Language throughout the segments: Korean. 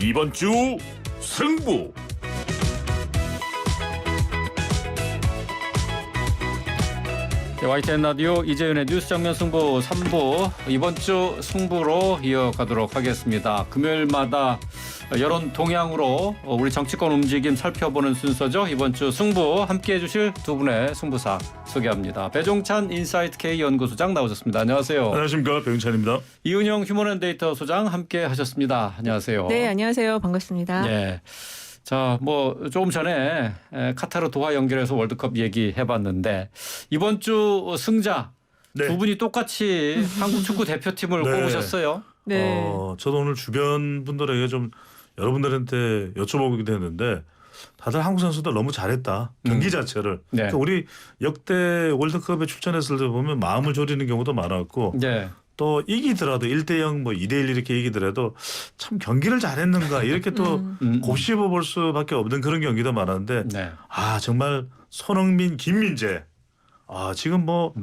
이번 주 승부. 네, YTN 라디오 이재윤의 뉴스 장면 승부 3부 이번 주 승부로 이어가도록 하겠습니다. 금요일마다 여론 동향으로 우리 정치권 움직임 살펴보는 순서죠. 이번 주 승부 함께해 주실 두 분의 승부사 소개합니다. 배종찬 인사이트 K 연구소장 나오셨습니다. 안녕하세요. 안녕하십니까, 배용찬입니다. 이은영 휴먼앤데이터 소장 함께 하셨습니다. 안녕하세요. 네, 안녕하세요. 반갑습니다. 네. 자, 뭐 조금 전에 카타르 도하 연결해서 월드컵 얘기해봤는데 이번 주 승자 네. 두 분이 똑같이 한국 축구 대표팀을 네. 꼽으셨어요. 네. 저도 오늘 주변 분들에게 좀 여러분들한테 여쭤보기도 했는데 다들 한국 선수들 너무 잘했다. 경기 자체를. 네. 그러니까 우리 역대 월드컵에 출전했을 때 보면 마음을 졸이는 경우도 많았고 네. 또 이기더라도 1대0 뭐 2대1 이렇게 이기더라도 참 경기를 잘했는가 이렇게 또 곱씹어 볼 수밖에 없는 그런 경기도 많았는데 네. 정말 손흥민, 김민재 지금 뭐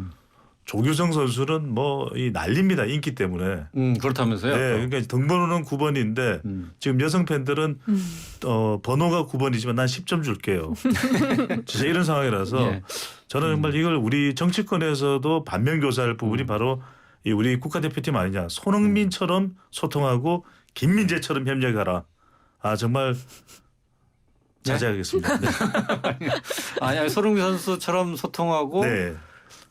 조규성 선수는 뭐 이 난립니다. 인기 때문에. 그렇다면서요? 네, 그러니까 등번호는 9번인데 지금 여성 팬들은 번호가 9번이지만 난 10점 줄게요. 진짜 이런 상황이라서 예. 저는 정말 이걸 우리 정치권에서도 반면교사할 부분이 바로 이 우리 국가대표팀 아니냐. 손흥민처럼 소통하고 김민재처럼 협력하라. 정말 자제하겠습니다. 네. 아니 손흥민 선수처럼 소통하고 네.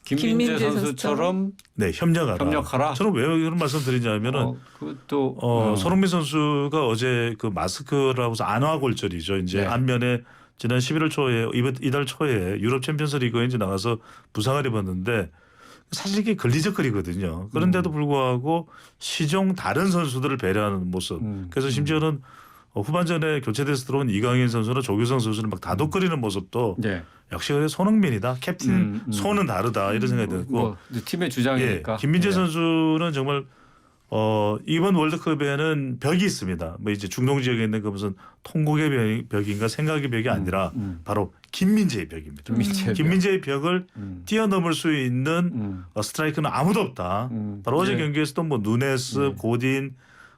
김민재 선수처럼 네, 협력하라. 저는 왜 이런 말씀 드리냐면은 그것도 손흥민 선수가 어제 그 마스크라고 해서 안화골절이죠. 이제 네. 안면에 지난 11월 초에 이달 초에 유럽 챔피언스 리그에 이제 나가서 부상을 입었는데 사실 이게 걸리적거리거든요. 그런데도 불구하고 시종 다른 선수들을 배려하는 모습. 그래서 심지어는 후반전에 교체돼서 들어온 이강인 선수나 조규성 선수는 막 다독거리는 모습도 네. 역시 그래 손흥민이다. 캡틴 손은 다르다 이런 생각이 들고 뭐 팀의 주장이니까. 예, 김민재 네. 선수는 정말 이번 월드컵에는 벽이 있습니다. 뭐 이제 중동 지역에 있는 그 무슨 통곡의 벽인가 생각의 벽이 아니라 바로 김민재의 벽입니다. 김민재의 벽을 뛰어넘을 수 있는 스트라이커는 아무도 없다. 바로 어제 예. 경기에서도 뭐 누네스, 고딘,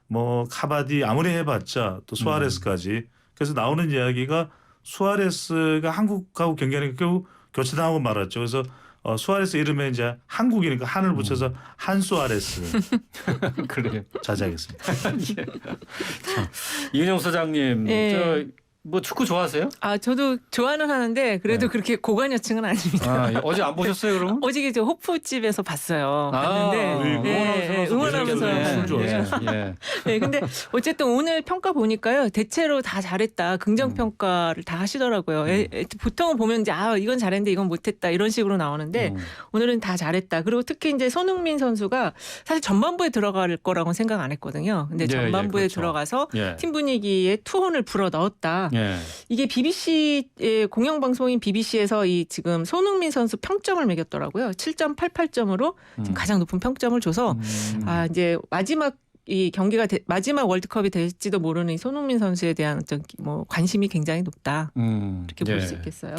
뭐 카바디 아무리 해봤자 또 수아레스까지. 그래서 나오는 이야기가 수아레스가 한국하고 경기하니까 결국 교체당하고 말았죠. 그래서 수아레스 이름에 이제 한국이니까 한을 붙여서 한수아레스. 그래요. 자제하겠습니다. 이은영 소장님, 네. 뭐 축구 좋아하세요? 저도 좋아는 하는데 그래도 네. 그렇게 고관여층은 아닙니다. 어제 안 보셨어요, 그럼? 어제 저 호프집에서 봤어요. 봤는데 응원하면서 술 좋아하세요. 예. 네, 근데 어쨌든 오늘 평가 보니까요. 대체로 다 잘했다. 긍정 평가를 다 하시더라고요. 보통은 보면 이제 이건 잘했는데 이건 못했다 이런 식으로 나오는데 오늘은 다 잘했다. 그리고 특히 이제 손흥민 선수가 사실 전반부에 들어갈 거라고는 생각 안 했거든요. 근데 전반부에 그렇죠. 들어가서 예. 팀 분위기에 투혼을 불어 넣었다. 예. 이게 BBC의 공영방송인 BBC에서 이 지금 손흥민 선수 평점을 매겼더라고요. 7.88점으로 지금 가장 높은 평점을 줘서 이제 마지막 이 경기가 마지막 월드컵이 될지도 모르는 이 손흥민 선수에 대한 어떤 뭐 관심이 굉장히 높다. 이렇게 볼 수 있겠어요.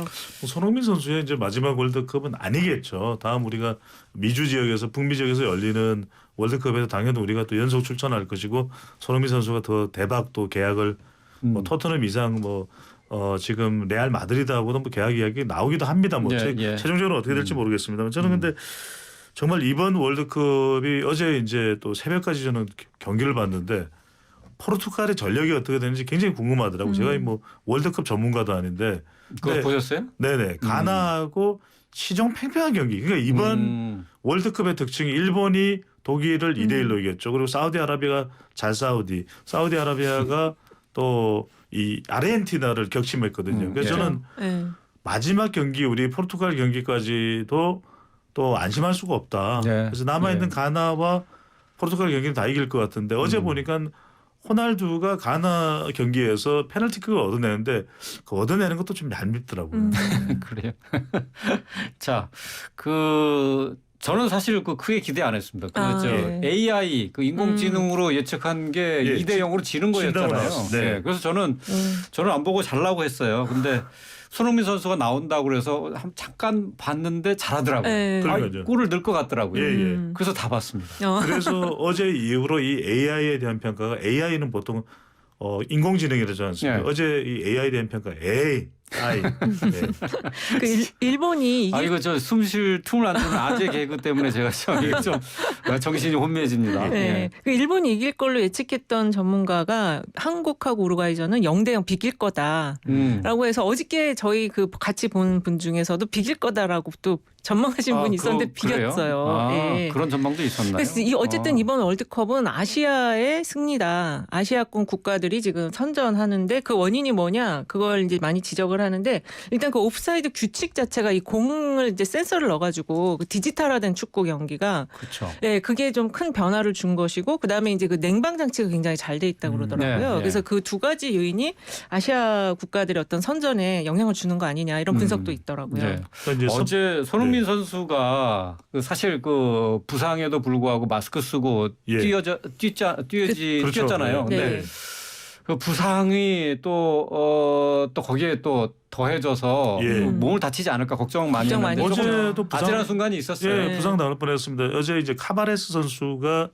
손흥민 선수의 이제 마지막 월드컵은 아니겠죠. 다음 우리가 미주 지역에서 북미 지역에서 열리는 월드컵에서 당연히 우리가 또 연속 출전할 것이고 손흥민 선수가 더 대박 또 계약을 뭐 토트넘 이상 지금 레알 마드리드하고도 뭐 계약 이야기 나오기도 합니다. 뭐 최종적으로 어떻게 될지 모르겠습니다만 저는 근데 정말 이번 월드컵이 어제 이제 또 새벽까지 저는 경기를 봤는데 포르투갈의 전력이 어떻게 되는지 굉장히 궁금하더라고요. 제가 뭐 월드컵 전문가도 아닌데 그거 보셨어요? 네네. 가나하고 시종 팽팽한 경기. 그러니까 이번 월드컵의 특징이 일본이 독일을 2대1로 이겼죠. 그리고 사우디아라비아가 사우디아라비아가 또 이 아르헨티나를 격침했거든요. 그래서 저는 마지막 경기 우리 포르투갈 경기까지도 또 안심할 수가 없다. 그래서 남아있는 가나와 포르투갈 경기는 다 이길 것 같은데 어제 보니까 호날두가 가나 경기에서 페널티킥을 얻어내는데 그 얻어내는 것도 좀 얄밉더라고요. 그래요. 자, 저는 사실 크게 기대 안 했습니다. AI 인공지능으로 예측한 게 2대 0으로 지는 거였잖아요. 네. 그래서 저는 안 보고 잘라고 했어요. 근데 손흥민 선수가 나온다고 그래서 잠깐 봤는데 잘하더라고요. 골을 넣을 것 같더라고요. 그래서 다 봤습니다. 그래서 어제 이후로 이 AI에 대한 평가가 AI는 보통 인공지능이라지 않습니까? 네. 어제 이 AI에 대한 평가 AI. 네. 그 일본이 아 이길 이거 저 숨쉴 틈을 안 주는 아재 개그 때문에 제가 좀 정신이 혼미해집니다. 네. 예. 그 일본이 이길 걸로 예측했던 전문가가 한국하고 우루과이전은 0대0 비길 거다라고 해서 어저께 저희 그 같이 본 분 중에서도 비길 거다라고 또 전망하신 분이 있었는데 그래요? 비겼어요. 아, 예. 그런 전망도 있었나요? 그래서 어쨌든 이번 월드컵은 아시아의 승리다. 아시아권 국가들이 지금 선전하는데 그 원인이 뭐냐? 그걸 이제 많이 지적을 하는데 일단 그 옵사이드 규칙 자체가 이 공을 이제 센서를 넣어가지고 그 디지털화된 축구 경기가 그렇죠. 네, 그게 좀 큰 변화를 준 것이고 그다음에 이제 그 냉방 장치가 굉장히 잘 돼 있다고 그러더라고요. 네, 네. 그래서 그 두 가지 요인이 아시아 국가들의 어떤 선전에 영향을 주는 거 아니냐 이런 분석도 있더라고요. 네. 그러니까 이제 어제 손흥민 선수가 그 사실 그 부상에도 불구하고 마스크 쓰고 예. 뛰었잖아요. 그렇죠. 근데 네. 그 부상이 또 거기에 또 더해져서 예. 몸을 다치지 않을까 걱정 많이 걱정 많이 했는데 조금 어제도 아찔한 순간이 있었어요. 예, 네. 부상 당할 뻔했습니다. 어제 이제 카바레스 선수가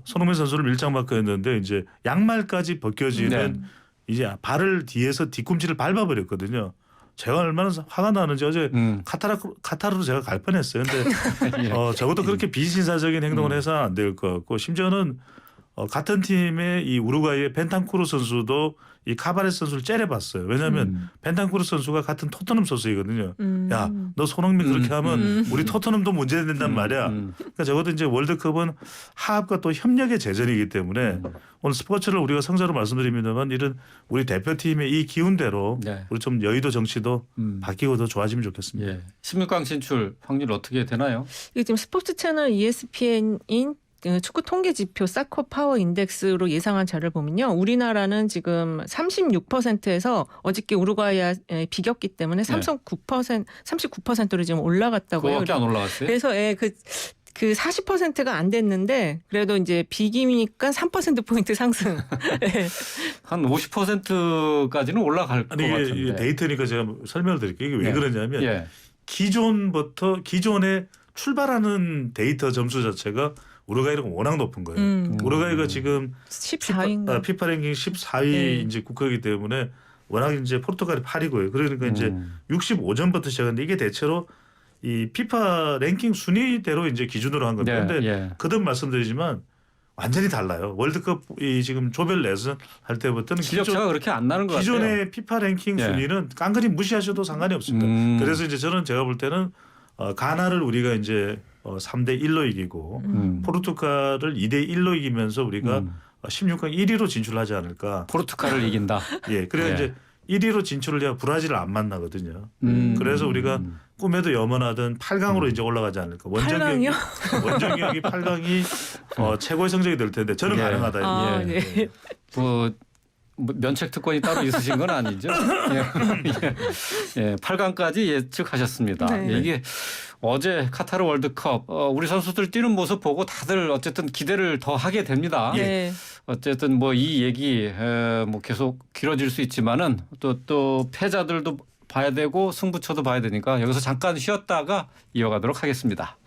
손흥민 선수를 밀착마크 했는데 이제 양말까지 벗겨지는 네. 이제 발을 뒤에서 뒤꿈치를 밟아버렸거든요. 제가 얼마나 화가 나는지 어제 카타르로 제가 갈 뻔했어요. 근데 예. 저것도 그렇게 비신사적인 행동을 해서 안 될 것 같고 심지어는 같은 팀의 이 우루과이의 벤탄쿠르 선수도 이 카바레스 선수를 째려봤어요. 왜냐하면 벤탄쿠르 선수가 같은 토트넘 선수이거든요. 야, 너 손흥민 그렇게 하면 우리 토트넘도 문제된단 말이야. 그러니까 적어도 이제 월드컵은 화합과 또 협력의 제전이기 때문에 오늘 스포츠를 우리가 성자로 말씀드립니다만 이런 우리 대표팀의 이 기운대로 네. 우리 좀 여의도 정치도 바뀌고 더 좋아지면 좋겠습니다. 예. 16강 진출 확률 어떻게 되나요? 이게 지금 스포츠 채널 ESPN인 축구 통계 지표 사커 파워 인덱스로 예상한 자료를 보면요. 우리나라는 지금 36%에서 어저께 우루과이에 비겼기 때문에 39%로 지금 올라갔다고요. 그거밖에 안 올라갔어요? 그래서 그 40%가 안 됐는데 그래도 이제 비기니까 3%포인트 상승. 네. 한 50%까지는 올라갈 것 아니 이게 같은데. 데이터니까 제가 설명을 드릴게요. 이게 왜 네. 그러냐면 예. 기존에 출발하는 데이터 점수 자체가 우루과이가 워낙 높은 거예요. 우루과이가 지금 14위인가. 피파 랭킹 14위 네. 이제 국가이기 때문에 워낙 이제 포르투갈이 8위고요. 그러니까 이제 65점부터 시작하는데 이게 대체로 이 피파 랭킹 순위대로 이제 기준으로 한 겁니다. 네, 그런데 예. 거듭 말씀드리지만 완전히 달라요. 월드컵 이 지금 조별 예선 할 때부터는 실력 차가 그렇게 안 나는 것 같아요. 기존의 피파 랭킹 예. 순위는 깡그리 무시하셔도 상관이 없습니다. 그래서 이제 제가 볼 때는 가나를 우리가 이제 3대 1로 이기고 포르투갈을 2대 1로 이기면서 우리가 16강 1위로 진출하지 않을까. 포르투갈을 이긴다. 예, 그래야 예. 이제 1위로 진출을 해야 브라질을 안 만나거든요. 그래서 우리가 음. 꿈에도 염원하던 8강으로 이제 올라가지 않을까. 8강이요? 원정경기 8강이 최고의 성적이 될 텐데 저는 예. 가능하다. 아, 예. 예. 뭐 면책 특권이 따로 있으신 건 아니죠? 예. 예. 8강까지 예측하셨습니다. 네. 이게 어제 카타르 월드컵 우리 선수들 뛰는 모습 보고 다들 어쨌든 기대를 더 하게 됩니다. 네. 어쨌든 뭐 이 얘기 뭐 계속 길어질 수 있지만은 또 패자들도 봐야 되고 승부처도 봐야 되니까 여기서 잠깐 쉬었다가 이어가도록 하겠습니다.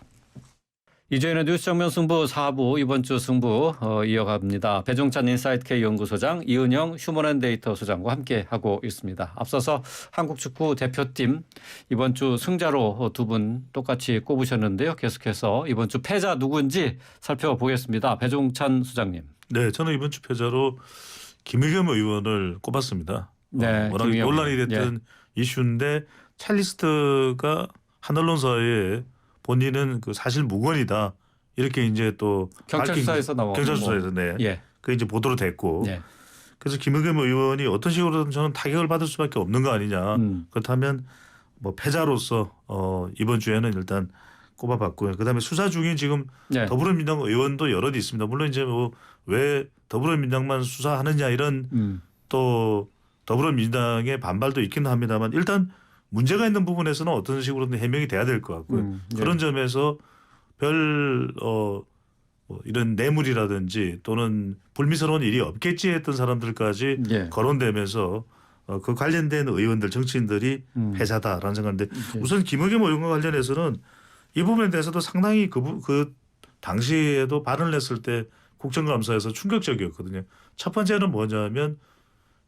이재현의 뉴스 정면 승부 4부 이번 주 승부 이어갑니다. 배종찬 인사이트 K 연구소장, 이은영 휴먼앤데이터 소장과 함께 하고 있습니다. 앞서서 한국 축구 대표팀 이번 주 승자로 두 분 똑같이 꼽으셨는데요. 계속해서 이번 주 패자 누군지 살펴보겠습니다. 배종찬 소장님. 네, 저는 이번 주 패자로 김의겸 의원을 꼽았습니다. 네, 워낙 김의겸 논란이 의원. 됐던 이슈인데 찰리스트가 한 언론사에 본인은 그 사실 무근이다 이렇게 이제 또 경찰 수사에서 나왔고 경찰 수사에서 네, 예. 그 이제 보도로 됐고 예. 그래서 김의겸 의원이 어떤 식으로든 저는 타격을 받을 수밖에 없는 거 아니냐. 그렇다면 뭐 패자로서 이번 주에는 일단 꼽아봤고요. 그다음에 수사 중인 지금 예. 더불어민주당 의원도 여럿 있습니다. 물론 이제 뭐 왜 더불어민주당만 수사하느냐 이런 또 더불어민주당의 반발도 있긴 합니다만 일단 문제가 있는 부분에서는 어떤 식으로든 해명이 돼야 될 것 같고요. 예. 그런 점에서 뭐 이런 뇌물이라든지 또는 불미스러운 일이 없겠지 했던 사람들까지 예. 거론되면서 그 관련된 의원들 정치인들이 패자다라는 생각인데 예. 우선 김의겸 의원과 관련해서는 이 부분에 대해서도 상당히 그 당시에도 발언을 했을 때 국정감사에서 충격적이었거든요. 첫 번째는 뭐냐면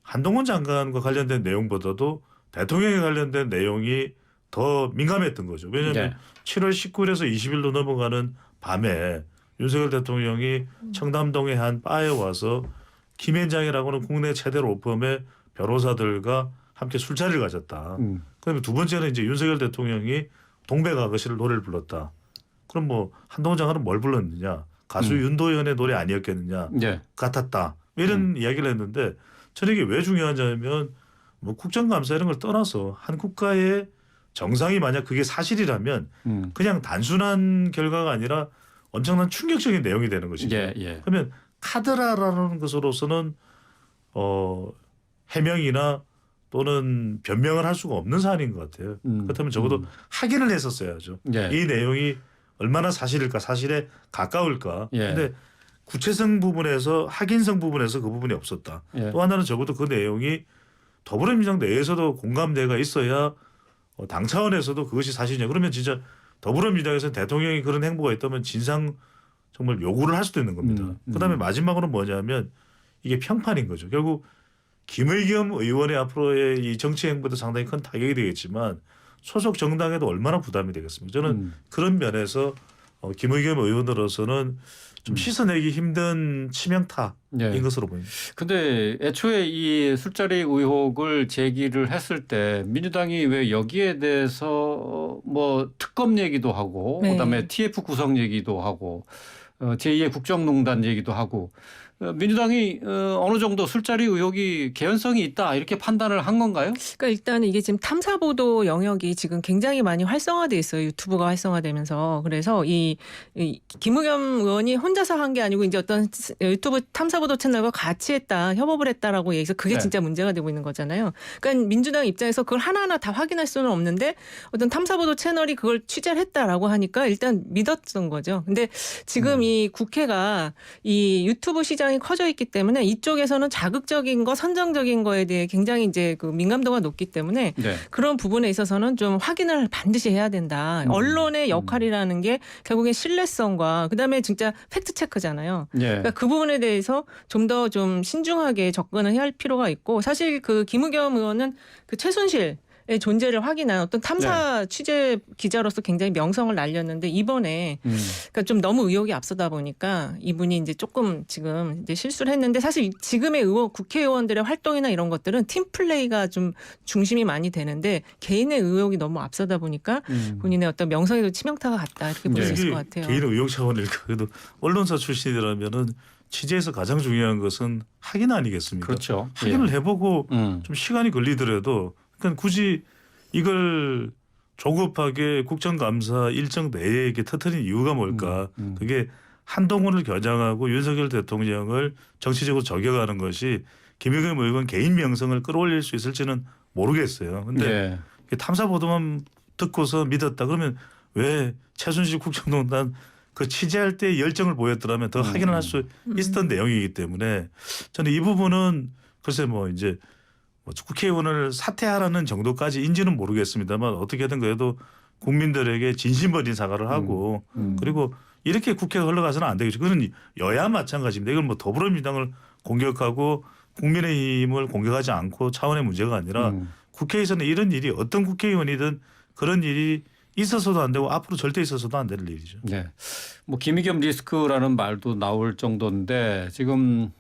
한동훈 장관과 관련된 내용보다도 대통령에 관련된 내용이 더 민감했던 거죠. 왜냐하면 네. 7월 19일에서 20일로 넘어가는 밤에 윤석열 대통령이 청담동의 한 바에 와서 김현장이라고는 국내 최대 로펌의 변호사들과 함께 술자리를 가졌다. 그다음에 두 번째는 이제 윤석열 대통령이 동백아가씨를 노래를 불렀다. 그럼 뭐 한동훈 장관은 뭘 불렀느냐? 가수 윤도현의 노래 아니었겠느냐? 네. 같았다. 이런 이야기를 했는데 저는 이게 왜 중요하냐면 뭐 국정감사 이런 걸 떠나서 한 국가의 정상이 만약 그게 사실이라면 그냥 단순한 결과가 아니라 엄청난 충격적인 내용이 되는 것이죠. 예, 예. 그러면 카드라라는 것으로서는 해명이나 또는 변명을 할 수가 없는 사안인 것 같아요. 그렇다면 적어도 확인을 했었어야죠. 예. 이 내용이 얼마나 사실일까, 사실에 가까울까. 예. 근데 구체성 부분에서 확인성 부분에서 그 부분이 없었다. 예. 또 하나는 적어도 그 내용이 더불어민주당 내에서도 공감대가 있어야 당 차원에서도 그것이 사실이냐. 그러면 진짜 더불어민주당에서 대통령이 그런 행보가 있다면 진상 정말 요구를 할 수도 있는 겁니다. 그다음에 마지막으로 뭐냐면 이게 평판인 거죠. 결국 김의겸 의원의 앞으로의 이 정치 행보도 상당히 큰 타격이 되겠지만 소속 정당에도 얼마나 부담이 되겠습니까? 저는 그런 면에서 김의겸 의원으로서는 좀 씻어내기 힘든 치명타인 예. 것으로 보입니다. 근데 애초에 이 술자리 의혹을 제기를 했을 때 민주당이 왜 여기에 대해서 뭐 특검 얘기도 하고 네. 그다음에 TF 구성 얘기도 하고 제2의 국정농단 얘기도 하고 민주당이 어느 정도 술자리 의혹이 개연성이 있다 이렇게 판단을 한 건가요? 그러니까 일단은 이게 지금 탐사보도 영역이 지금 굉장히 많이 활성화돼 있어요. 유튜브가 활성화되면서. 그래서 이 김의겸 의원이 혼자서 한 게 아니고 이제 어떤 유튜브 탐사보도 채널과 같이 했다, 협업을 했다라고 얘기해서 그게 네. 진짜 문제가 되고 있는 거잖아요. 그러니까 민주당 입장에서 그걸 하나하나 다 확인할 수는 없는데 어떤 탐사보도 채널이 그걸 취재를 했다라고 하니까 일단 믿었던 거죠. 근데 지금 이 국회가 이 유튜브 시장 이 커져 있기 때문에 이쪽에서는 자극적인 거, 선정적인 거에 대해 굉장히 이제 그 민감도가 높기 때문에 네. 그런 부분에 있어서는 좀 확인을 반드시 해야 된다. 언론의 역할이라는 게 결국엔 신뢰성과 그다음에 진짜 팩트 체크잖아요. 예. 그러니까 그 부분에 대해서 좀 더 좀 신중하게 접근을 해야 할 필요가 있고 사실 그 김의겸 의원은 그 최순실 의 존재를 확인한 어떤 탐사 취재 기자로서 굉장히 명성을 날렸는데 이번에 그러니까 좀 너무 의혹이 앞서다 보니까 이분이 이제 조금 지금 이제 실수를 했는데 사실 지금의 국회의원들의 활동이나 이런 것들은 팀 플레이가 좀 중심이 많이 되는데 개인의 의혹이 너무 앞서다 보니까 본인의 어떤 명성에도 치명타가 갔다 이렇게 볼 수 있을 것 같아요. 개인 의혹 차원일까. 그래도 언론사 출신이라면은 취재에서 가장 중요한 것은 확인 아니겠습니까? 그렇죠. 확인을 예. 해보고 좀 시간이 걸리더라도 그러니까 굳이 이걸 조급하게 국정감사 일정 내에 이렇게 터뜨린 이유가 뭘까? 그게 한동훈을 겨냥하고 윤석열 대통령을 정치적으로 저격하는 것이 김의겸 의원 개인 명성을 끌어올릴 수 있을지는 모르겠어요. 근데 예. 탐사 보도만 듣고서 믿었다 그러면 왜 최순실 국정농단 그 취재할 때 열정을 보였더라면 더 확인을 할 수 있었던 내용이기 때문에 저는 이 부분은 글쎄 뭐 이제 뭐 국회의원을 사퇴하라는 정도까지인지는 모르겠습니다만 어떻게든 그래도 국민들에게 진심어린 사과를 하고 그리고 이렇게 국회가 흘러가서는 안 되겠죠. 그건 여야 마찬가지입니다. 이건 뭐 더불어민주당을 공격하고 국민의힘을 공격하지 않고 차원의 문제가 아니라 국회에서는 이런 일이 어떤 국회의원이든 그런 일이 있어서도 안 되고 앞으로 절대 있어서도 안 될 일이죠. 네. 뭐 김의겸 리스크라는 말도 나올 정도인데 지금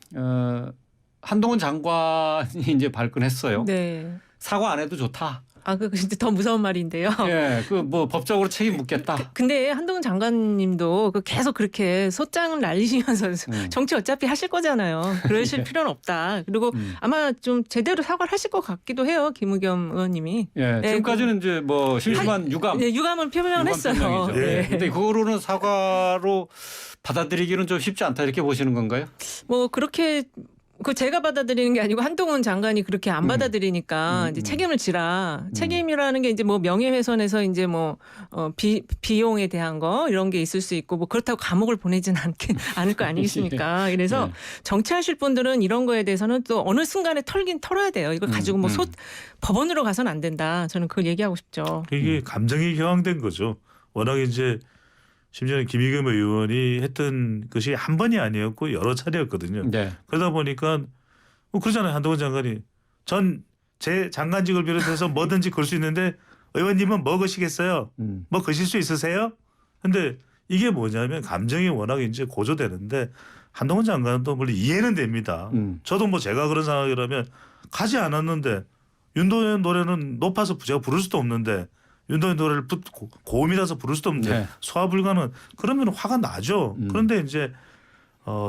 한동훈 장관이 이제 발끈했어요. 네. 사과 안 해도 좋다. 아, 그 진짜 더 무서운 말인데요. 예, 그 뭐 법적으로 책임 묻겠다. 근데 한동훈 장관님도 그 계속 그렇게 소장을 날리시면서 정치 어차피 하실 거잖아요. 그러실 필요는 없다. 그리고 아마 좀 제대로 사과를 하실 것 같기도 해요. 김의겸 의원님이. 예, 네, 지금까지는 이제 뭐 실수만 유감. 네, 유감은 표명을 했어요. 표명이죠. 네. 예. 근데 그거로는 사과로 받아들이기는 좀 쉽지 않다 이렇게 보시는 건가요? 뭐 그렇게 그 제가 받아들이는 게 아니고 한동훈 장관이 그렇게 안 받아들이니까 이제 책임을 지라. 책임이라는 게 이제 뭐 명예훼손에서 이제 뭐 비용에 대한 거 이런 게 있을 수 있고 뭐 그렇다고 감옥을 보내지는 않을 거 아니겠습니까? 그래서 정치하실 분들은 이런 거에 대해서는 또 어느 순간에 털긴 털어야 돼요. 이걸 가지고 뭐 법원으로 가서는 안 된다. 저는 그걸 얘기하고 싶죠. 이게 감정이 격앙된 거죠. 워낙 이제 심지어는 김의겸 의원이 했던 것이 한 번이 아니었고 여러 차례였거든요. 네. 그러다 보니까 뭐 그러잖아요. 한동훈 장관이 전 제 장관직을 비롯해서 뭐든지 걸 수 있는데 의원님은 뭐 거시겠어요? 뭐 거실 수 있으세요? 근데 이게 뭐냐면 감정이 워낙 이제 고조되는데 한동훈 장관도 물론 이해는 됩니다. 저도 뭐 제가 그런 상황이라면 가지 않았는데 윤도현 노래는 높아서 제가 부를 수도 없는데 윤도현 노래를 고음이라서 부를 수도 없는데 네. 소화 불가는 그러면 화가 나죠. 그런데 이제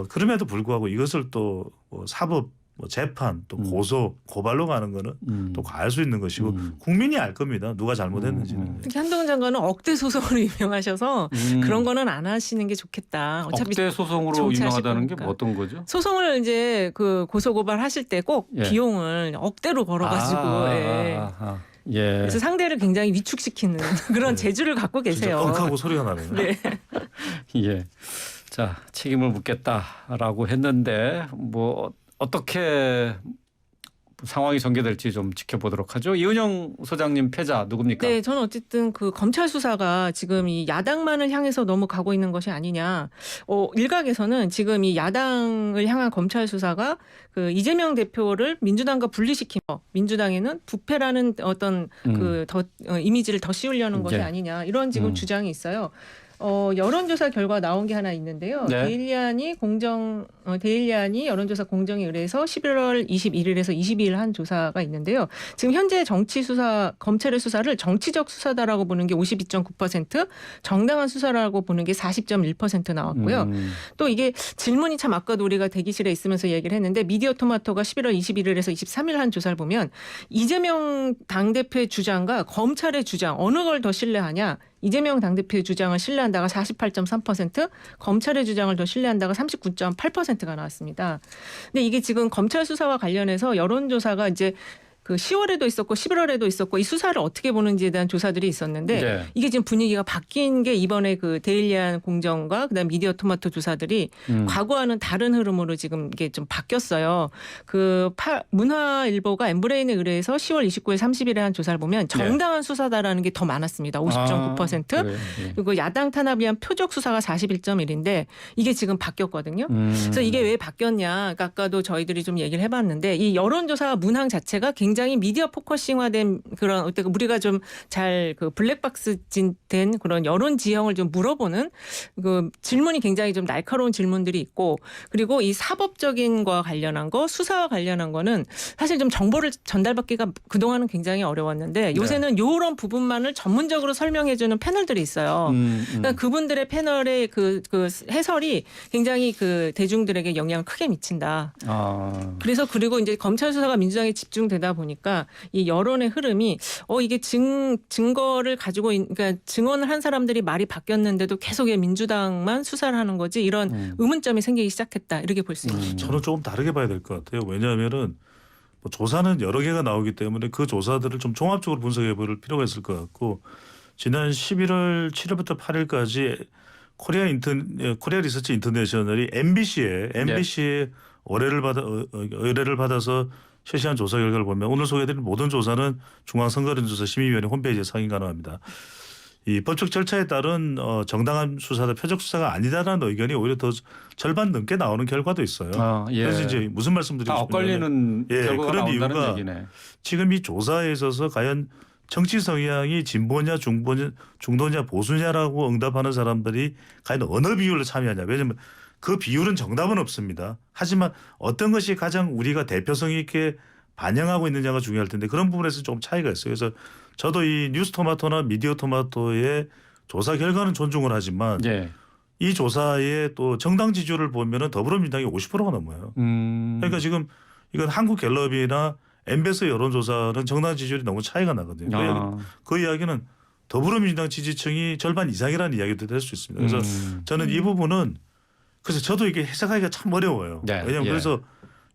그럼에도 불구하고 이것을 또 사법 뭐 재판 또 고소 고발로 가는 거는 또 가할 수 있는 것이고 국민이 알 겁니다. 누가 잘못했는지는. 특히 한동훈 장관은 억대 소송으로 유명하셔서 그런 거는 안 하시는 게 좋겠다. 어차피 억대 소송으로 정치하실 유명하다는 게 거니까. 뭐 어떤 거죠? 소송을 이제 그 고소 고발하실 때 꼭 예. 비용을 억대로 걸어가지고 예. 예. 그래서 상대를 굉장히 위축시키는 그런 재주를 갖고 진짜 계세요. 엉하고 소리가 나네요. 네. 예. 자, 책임을 묻겠다라고 했는데 뭐 어떻게 상황이 전개될지 좀 지켜보도록 하죠. 이은영 소장님 패자 누굽니까? 네, 저는 어쨌든 그 검찰 수사가 지금 이 야당만을 향해서 너무 가고 있는 것이 아니냐. 일각에서는 지금 이 야당을 향한 검찰 수사가 그 이재명 대표를 민주당과 분리시키며 민주당에는 부패라는 어떤 그 더 이미지를 더 씌우려는 것이 네. 아니냐 이런 지금 주장이 있어요. 여론조사 결과 나온 게 하나 있는데요. 네. 데일리안이 여론조사 공정에 의뢰해서 11월 21일에서 22일 한 조사가 있는데요. 지금 현재 정치 수사, 검찰의 수사를 정치적 수사다라고 보는 게 52.9%, 정당한 수사라고 보는 게 40.1% 나왔고요. 또 이게 질문이 참 아까도 우리가 대기실에 있으면서 얘기를 했는데 미디어 토마토가 11월 21일에서 23일 한 조사를 보면 이재명 당대표의 주장과 검찰의 주장 어느 걸 더 신뢰하냐. 이재명 당대표의 주장을 신뢰한다가 48.3%, 검찰의 주장을 더 신뢰한다가 39.8%가 나왔습니다. 근데 이게 지금 검찰 수사와 관련해서 여론조사가 이제 그 10월에도 있었고 11월에도 있었고 이 수사를 어떻게 보는지에 대한 조사들이 있었는데 네. 이게 지금 분위기가 바뀐 게 이번에 그 데일리안 공정과 그다음 미디어 토마토 조사들이 과거와는 다른 흐름으로 지금 이게 좀 바뀌었어요. 문화일보가 엠브레인에 의뢰해서 10월 29일 30일에 한 조사를 보면 정당한 수사다라는 게 더 많았습니다. 50.9%. 그래요? 예. 그리고 야당 탄압 위한 표적 수사가 41.1인데 이게 지금 바뀌었거든요. 그래서 이게 왜 바뀌었냐. 그러니까 아까도 저희들이 좀 얘기를 해봤는데 이 여론조사 문항 자체가 굉장히 미디어 포커싱화된 그런 어떻게 우리가 좀 잘 그 블랙박스 된 그런 여론 지형을 좀 물어보는 그 질문이 굉장히 좀 날카로운 질문들이 있고 그리고 이 사법적인 거와 관련한 거 수사와 관련한 거는 사실 좀 정보를 전달받기가 그동안은 굉장히 어려웠는데 요새는 이런 부분만을 전문적으로 설명해주는 패널들이 있어요. 그러니까 그분들의 패널의 그 해설이 굉장히 그 대중들에게 영향을 크게 미친다. 그래서 그리고 이제 검찰 수사가 민주당에 집중되다 보니까 이 여론의 흐름이 이게 증거를 가지고 그러니까 증언을 한 사람들이 말이 바뀌었는데도 계속 민주당만 수사를 하는 거지 이런 의문점이 생기기 시작했다 이렇게 볼 수 있습니다. 저는 조금 다르게 봐야 될 것 같아요. 왜냐하면은 뭐 조사는 여러 개가 나오기 때문에 그 조사들을 좀 종합적으로 분석해 볼 필요가 있을 것 같고 지난 11월 7일부터 8일까지 코리아 리서치 인터내셔널이 MBC에 의뢰를 받아서 실시한 조사 결과를 보면 오늘 소개해드린 모든 조사는 중앙선거론조사심의위원회 홈페이지에 확인 가능합니다. 이 법적 절차에 따른 정당한 수사다 표적 수사가 아니다라는 의견이 오히려 더 절반 넘게 나오는 결과도 있어요. 예. 그래서 이제 무슨 말씀드리고 엇갈리는 결과가 그런 나온다는 이유가 얘기네. 지금 이 조사에 있어서 과연 정치 성향이 진보냐 중도냐 보수냐라고 응답하는 사람들이 과연 어느 비율로 참여하냐. 왜냐하면 그 비율은 정답은 없습니다. 하지만 어떤 것이 가장 우리가 대표성 있게 반영하고 있느냐가 중요할 텐데 그런 부분에서 조금 차이가 있어요. 그래서 저도 이 뉴스토마토나 미디어 토마토의 조사 결과는 존중을 하지만 이 조사의 또 정당 지지율을 보면은 더불어민주당이 50%가 넘어요. 그러니까 지금 이건 한국갤럽이나 엠베스 여론조사는 정당 지지율이 너무 차이가 나거든요. 그 이야기는 더불어민주당 지지층이 절반 이상이라는 이야기도 될 수 있습니다. 그래서 저는 이 부분은 그래서 저도 이게 해석하기가 참 어려워요. 왜냐하면 그래서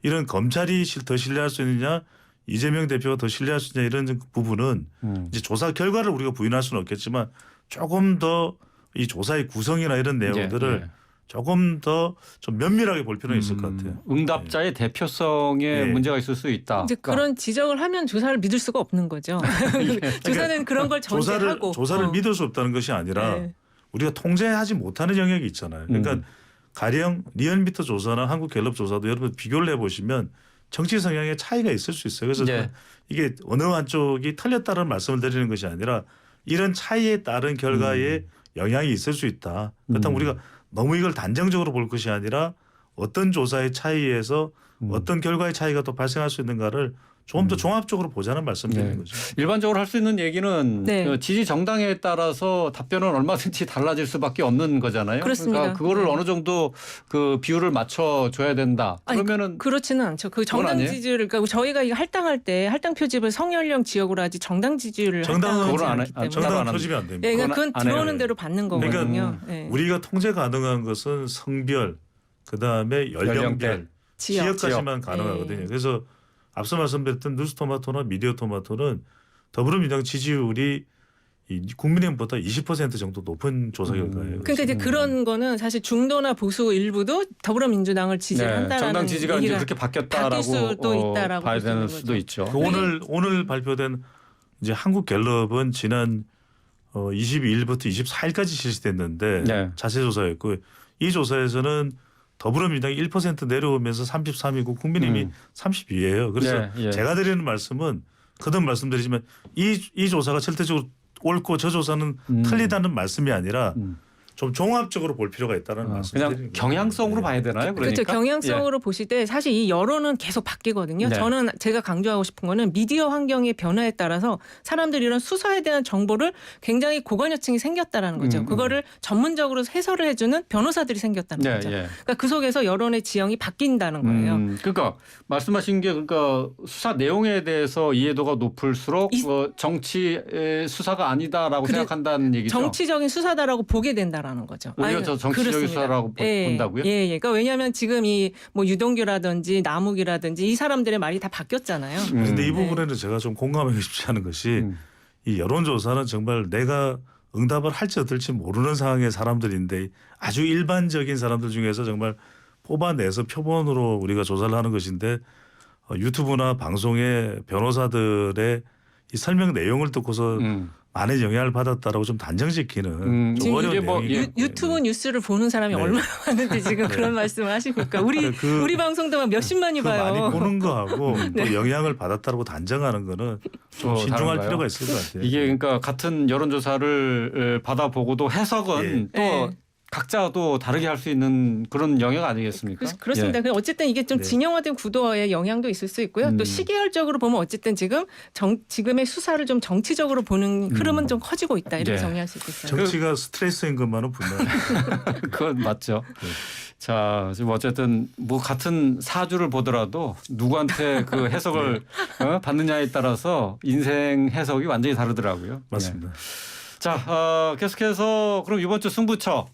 이런 검찰이 더 신뢰할 수 있느냐 이재명 대표가 더 신뢰할 수 있느냐 이런 부분은 이제 조사 결과를 우리가 부인할 수는 없겠지만 조금 더 이 조사의 구성이나 이런 내용들을 조금 더 좀 면밀하게 볼 필요는 있을 것 같아요. 응답자의 대표성에 문제가 있을 수 있다. 이제 그런 지적을 하면 조사를 믿을 수가 없는 거죠. 조사는 그런 걸 전제하고 조사를 믿을 수 없다는 것이 아니라 우리가 통제하지 못하는 영역이 있잖아요. 그러니까 가령 리얼미터 조사나 한국갤럽 조사도 여러분 비교를 해보시면 정치 성향의 차이가 있을 수 있어요. 그래서 네. 이게 어느 한쪽이 틀렸다는 말씀을 드리는 것이 아니라 이런 차이에 따른 결과에 영향이 있을 수 있다. 그렇다면 우리가 너무 이걸 단정적으로 볼 것이 아니라 어떤 조사의 차이에서 어떤 결과의 차이가 또 발생할 수 있는가를 조금 더 종합적으로 보자는 말씀드리는 네. 거죠. 일반적으로 할 수 있는 얘기는 네. 그 지지 정당에 따라서 답변은 얼마든지 달라질 수밖에 없는 거잖아요. 그렇습니다. 그러니까 그거를 네. 어느 정도 그 비율을 맞춰 줘야 된다. 아니, 그러면은 그렇지는 않죠. 그 그건 정당 아니에요? 지지율을 그러니까 저희가 이거 할당할 때 할당 표집을 성연령 지역으로 하지 정당 지지율을 정당은 할당하지 그걸 안 해- 않기 때문에. 정당은 정당 안 표집이 안 됩니다. 예, 그러니까 그건 그건 안 해요. 들어오는 대로 받는 그러니까 거거든요. 예. 우리가 통제 가능한 것은 성별, 그다음에 연령별, 지역까지만 가능하거든요. 예. 그래서 앞서 말씀드렸던 뉴스토마토나 미디어토마토는 더불어민주당 지지율이 이 국민의힘보다 20% 정도 높은 조사 결과예요. 그러니까 이제 그런 거는 사실 중도나 보수 일부도 더불어민주당을 지지한다라는 네, 정당 지지가 이제 얘기가 그렇게 바뀔 바뀌었다라고 수도 있다라고 봐야 볼 수 되는 있는 수도 거죠. 있죠. 그 오늘 발표된 이제 한국갤럽은 지난 22일부터 24일까지 실시됐는데 네. 자세 조사였고 이 조사에서는 더불어민주당이 1% 내려오면서 33이고 국민의힘이 32예요. 그래서 예, 예. 제가 드리는 말씀은 거듭 말씀드리지만 이 조사가 절대적으로 옳고 저 조사는 틀리다는 말씀이 아니라 좀 종합적으로 볼 필요가 있다는 말씀. 그냥 경향성으로 봐야 되나요? 그러니까? 그렇죠. 경향성으로 보실 때 사실 이 여론은 계속 바뀌거든요. 네. 저는 제가 강조하고 싶은 거는 미디어 환경의 변화에 따라서 사람들이 이런 수사에 대한 정보를 굉장히 고관여층이 생겼다라는 거죠. 그거를 전문적으로 해설을 해주는 변호사들이 생겼다는 예, 거죠. 예. 그러니까 그 속에서 여론의 지형이 바뀐다는 거예요. 그러니까 말씀하신 게 그러니까 수사 내용에 대해서 이해도가 높을수록 정치 수사가 아니다라고 그래, 생각한다는 얘기죠. 정치적인 수사다라고 보게 된다라는 거죠. 오히려 저 정치적인 그렇습니다. 수사라고 본다고요? 예, 예. 그러니까 왜냐하면 지금 이 뭐 유동규라든지 남욱이라든지 이 사람들의 말이 다 바뀌었잖아요. 그런데 이 부분에는 제가 좀 공감하기 쉽지 않은 것이 이 여론조사는 정말 내가 응답을 할지 어떨지 모르는 상황의 사람들인데 아주 일반적인 사람들 중에서 정말 뽑아내서 표본으로 우리가 조사를 하는 것인데 유튜브나 방송에 변호사들의 이 설명 내용을 듣고서 많은 영향을 받았다라고 좀 단정짓기는 좀 지금 어려운 이게 뭐 내용이에요. 유튜브 뉴스를 보는 사람이 네. 얼마나 많은데 지금 그런 말씀을 하십니까? 우리 방송도 막 몇십만이 그 봐요. 많이 보는 거하고 또 영향을 받았다고 단정하는 거는 좀 신중할 다른가요? 필요가 있을 것 같아요. 이게 그러니까 같은 여론조사를 받아보고도 해석은 또 예. 각자도 다르게 할 수 있는 그런 영역 아니겠습니까? 그렇습니다. 예. 어쨌든 이게 좀 네. 진영화된 구도의 영향도 있을 수 있고요. 또 시계열적으로 보면 어쨌든 지금의 수사를 좀 정치적으로 보는 흐름은 좀 커지고 있다 이렇게 네. 정리할 수 있겠어요. 정치가 스트레스인 것만은 분명해요. 그건 맞죠. 자, 지금 어쨌든 뭐 같은 사주를 보더라도 누구한테 그 해석을 받느냐에 따라서 인생 해석이 완전히 다르더라고요. 맞습니다. 예. 자, 계속해서 그럼 이번 주 승부처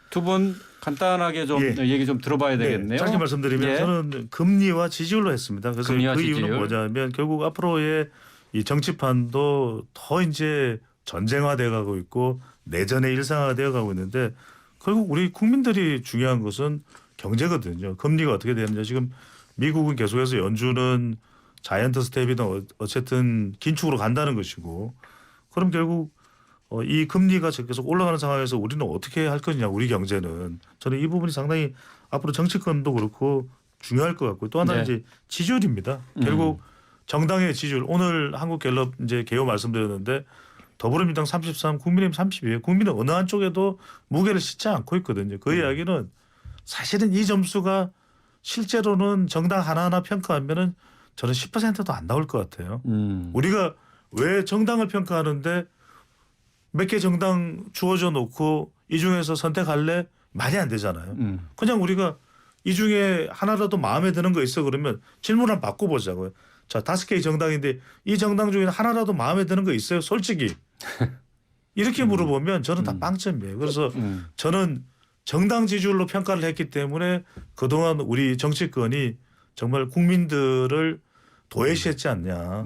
두 분 간단하게 좀 얘기 좀 들어봐야 되겠네요. 네, 짧게 말씀드리면 예. 저는 금리와 지지율로 했습니다. 그래서 금리와 그 지지율. 이유는 뭐냐면 결국 앞으로의 이 정치판도 더 이제 전쟁화돼 가고 있고 내전의 일상화되어 가고 있는데 결국 우리 국민들이 중요한 것은 경제거든요. 금리가 어떻게 되느냐. 지금 미국은 계속해서 연준은 자이언트 스텝이든 어쨌든 긴축으로 간다는 것이고 그럼 결국 이 금리가 계속 올라가는 상황에서 우리는 어떻게 할 거냐 우리 경제는 저는 이 부분이 상당히 앞으로 정치권도 그렇고 중요할 것 같고 또 하나는 네. 이제 지지율입니다. 결국 정당의 지지율 오늘 한국갤럽 이제 개요 말씀드렸는데 더불어민주당 33, 국민의힘 32예요. 국민은 어느 한쪽에도 무게를 싣지 않고 있거든요. 그 이야기는 사실은 이 점수가 실제로는 정당 하나하나 평가하면은 저는 10%도 안 나올 것 같아요. 우리가 왜 정당을 평가하는데 몇 개 정당 주어져 놓고 이 중에서 선택할래? 말이 안 되잖아요. 그냥 우리가 이 중에 하나라도 마음에 드는 거 있어 그러면 질문 한번 바꿔보자고요. 자, 5개의 정당인데 이 정당 중에 하나라도 마음에 드는 거 있어요? 솔직히. 이렇게 물어보면 저는 다 빵점이에요. 그래서 저는 정당 지지율로 평가를 했기 때문에 그동안 우리 정치권이 정말 국민들을 도외시했지 않냐.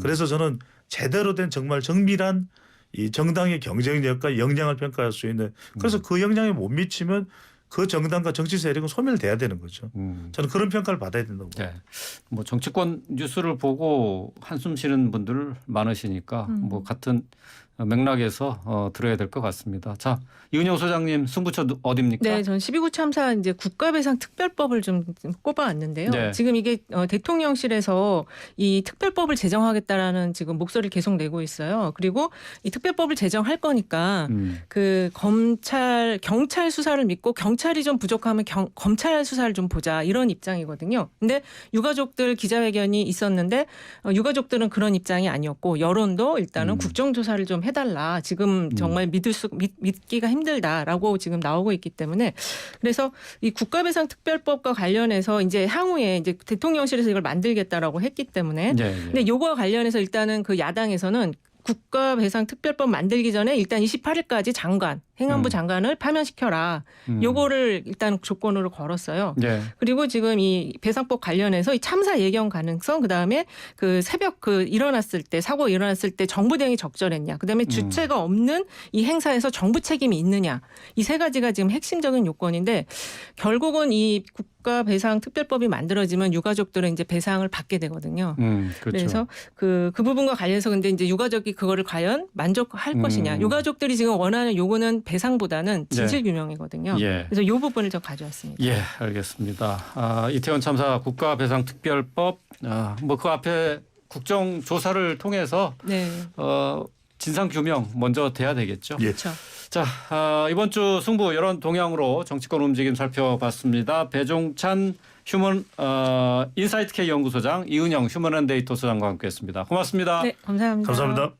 그래서 저는 제대로 된 정말 정밀한 이 정당의 경쟁력과 역량을 평가할 수 있는 그래서 그 역량에 못 미치면 그 정당과 정치 세력은 소멸돼야 되는 거죠. 저는 그런 평가를 받아야 된다고 봅니다. 네. 뭐 정치권 뉴스를 보고 한숨 쉬는 분들 많으시니까 뭐 같은 맥락에서 들어야 될 것 같습니다. 자, 이은영 소장님 승부처 어디입니까? 네, 전 12구 참사 이제 국가배상 특별법을 좀 꼽아왔는데요. 네. 지금 이게 대통령실에서 이 특별법을 제정하겠다라는 지금 목소리를 계속 내고 있어요. 그리고 이 특별법을 제정할 거니까 그 경찰 수사를 믿고 경찰이 좀 부족하면 검찰 수사를 좀 보자 이런 입장이거든요. 근데 유가족들 기자회견이 있었는데 유가족들은 그런 입장이 아니었고 여론도 일단은 국정조사를 좀 해달라. 지금 정말 믿기가 힘들다라고 지금 나오고 있기 때문에 그래서 이 국가배상 특별법과 관련해서 이제 향후에 이제 대통령실에서 이걸 만들겠다라고 했기 때문에 근데 요거와 관련해서 일단은 그 야당에서는 국가배상 특별법 만들기 전에 일단 28일까지 행안부 장관을 파면시켜라. 요거를 일단 조건으로 걸었어요. 네. 그리고 지금 이 배상법 관련해서 이 참사 예견 가능성, 그다음에 그 새벽 사고 일어났을 때 정부 대응이 적절했냐, 그다음에 주체가 없는 이 행사에서 정부 책임이 있느냐, 이 세 가지가 지금 핵심적인 요건인데 결국은 이 국가배상 특별법이 만들어지면 유가족들은 이제 배상을 받게 되거든요. 그렇죠. 그래서 그 부분과 관련해서 근데 이제 유가족이 그거를 과연 만족할 것이냐. 유가족들이 지금 원하는 요거는 배상보다는 진실 규명이거든요. 예. 그래서 이 부분을 좀 가져왔습니다. 예, 알겠습니다. 이태원 참사 국가배상 특별법 뭐 그 앞에 국정조사를 통해서 네. 진상 규명 먼저 돼야 되겠죠. 예. 그렇죠. 자, 이번 주 승부 여론 동향으로 정치권 움직임 살펴봤습니다. 배종찬 인사이트 K 연구소장, 이은영 휴먼앤데이터 소장과 함께했습니다. 고맙습니다. 네, 감사합니다. 감사합니다.